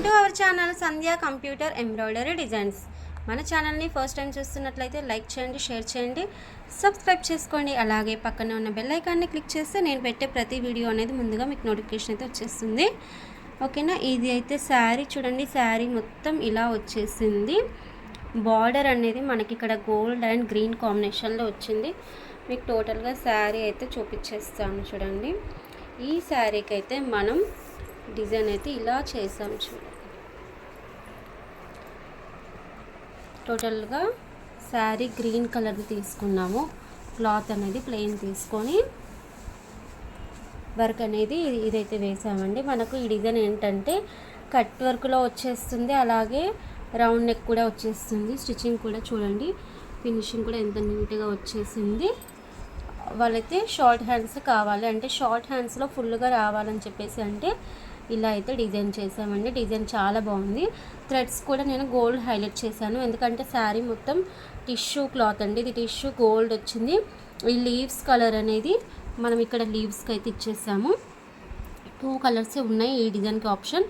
To our channel Sandhya computer embroidery designs. మన ఛానల్ని first time చూస్తున్నట్లయితే లైక్ చేయండి, షేర్ చేయండి, సబ్స్క్రైబ్ చేసుకోండి. అలాగే పక్కన ఉన్న బెల్ ఐకాన్ని క్లిక్ చేస్తే నేను పెట్టే ప్రతి వీడియో అనేది ముందుగా మీకు నోటిఫికేషన్ అయితే వచ్చేస్తుంది. ఓకేనా. ఇది అయితే శారీ చూడండి, శారీ మొత్తం ఇలా వచ్చేసింది. బార్డర్ అనేది మనకి ఇక్కడ గోల్డ్ అండ్ గ్రీన్ కాంబినేషన్లో వచ్చింది. మీకు టోటల్గా శారీ అయితే చూపించేస్తాను చూడండి. ఈ శారీకి అయితే మనం డిజైన్ అయితే ఇలా చేసాం చూడండి. టోటల్గా శారీ గ్రీన్ కలర్ తీసుకున్నాము. క్లాత్ అనేది ప్లెయిన్ తీసుకొని వర్క్ అనేది ఇదైతే వేసామండి. మనకు ఈ డిజైన్ ఏంటంటే కట్ వర్క్లో వచ్చేస్తుంది, అలాగే రౌండ్ నెక్ కూడా వచ్చేస్తుంది. స్టిచ్చింగ్ కూడా చూడండి, ఫినిషింగ్ కూడా ఎంత నీట్గా వచ్చేసింది. వాళ్ళైతే షార్ట్ హ్యాండ్స్ కావాలి అంటే షార్ట్ హ్యాండ్స్లో ఫుల్గా రావాలని చెప్పేసి అంటే ఇలా అయితే డిజైన్ చేసామండి. డిజైన్ చాలా బాగుంది. థ్రెడ్స్ కూడా నేను గోల్డ్ హైలైట్ చేశాను, ఎందుకంటే శారీ మొత్తం టిష్యూ క్లాత్ అండి. ఇది టిష్యూ గోల్డ్ వచ్చింది. ఈ లీవ్స్ కలర్ అనేది మనం ఇక్కడ లీవ్స్కి అయితే ఇచ్చేసాము. 2 కలర్స్ ఉన్నాయి ఈ డిజైన్కి ఆప్షన్.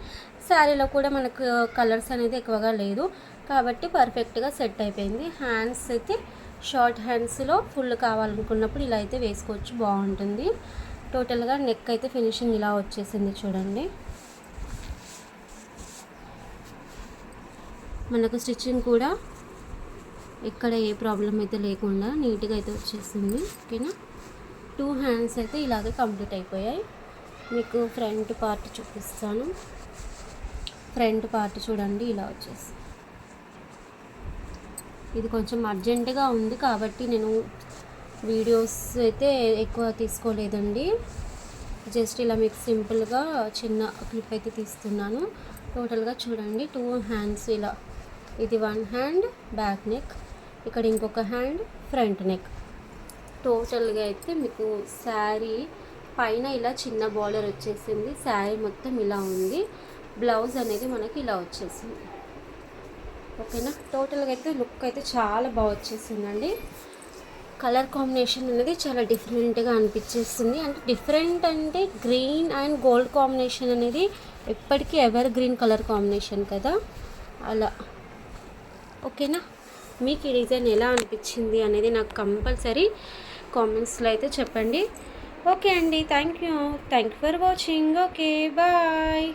శారీలో కూడా మనకు కలర్స్ అనేది ఎక్కువగా లేదు కాబట్టి పర్ఫెక్ట్గా సెట్ అయిపోయింది. హ్యాండ్స్ అయితే షార్ట్ హ్యాండ్స్లో ఫుల్ కావాలనుకున్నప్పుడు ఇలా అయితే వేసుకోవచ్చు, బాగుంటుంది. టోటల్గా నెక్ అయితే ఫినిషింగ్ ఇలా వచ్చేసింది చూడండి. మనకు స్టిచ్చింగ్ కూడా ఇక్కడ ఏ ప్రాబ్లం అయితే లేకుండా నీట్గా అయితే వచ్చేసింది. ఓకేనా. 2 హ్యాండ్స్ అయితే ఇలాగే కంప్లీట్ అయిపోయాయి. మీకు ఫ్రంట్ పార్ట్ చూపిస్తాను. ఫ్రంట్ పార్ట్ చూడండి ఇలా వచ్చేసి. ఇది కొంచెం అర్జెంటుగా ఉంది కాబట్టి నేను వీడియోస్ అయితే ఎక్కువ తీసుకోలేదండి. జస్ట్ ఇలా మీకు సింపుల్గా చిన్న క్లిప్ అయితే తీస్తున్నాను. టోటల్గా చూడండి 2 హ్యాండ్స్ ఇలా. ఇది 1 హ్యాండ్ బ్యాక్ నెక్, ఇక్కడ ఇంకొక హ్యాండ్ ఫ్రంట్ నెక్. టోటల్గా అయితే మీకు శారీ పైన ఇలా చిన్న బార్డర్ వచ్చేసింది. శారీ మొత్తం ఇలా ఉంది. బ్లౌజ్ అనేది మనకి ఇలా వచ్చేసింది. ఓకేనా. టోటల్గా అయితే లుక్ అయితే చాలా బాగా వచ్చేసిందండి. కలర్ కాంబినేషన్ అనేది చాలా డిఫరెంట్గా అనిపించేస్తుంది. అంటే డిఫరెంట్ అంటే గ్రీన్ అండ్ గోల్డ్ కాంబినేషన్ అనేది ఎప్పటికీ ఎవర్ గ్రీన్ కలర్ కాంబినేషన్ కదా, అలా. ఓకేనా. మీకు ఈ డిజైన్ ఎలా అనిపించింది అనేది నాకు కంపల్సరీ కామెంట్స్లో అయితే చెప్పండి. ఓకే అండి, thank you for watching. Okay, bye.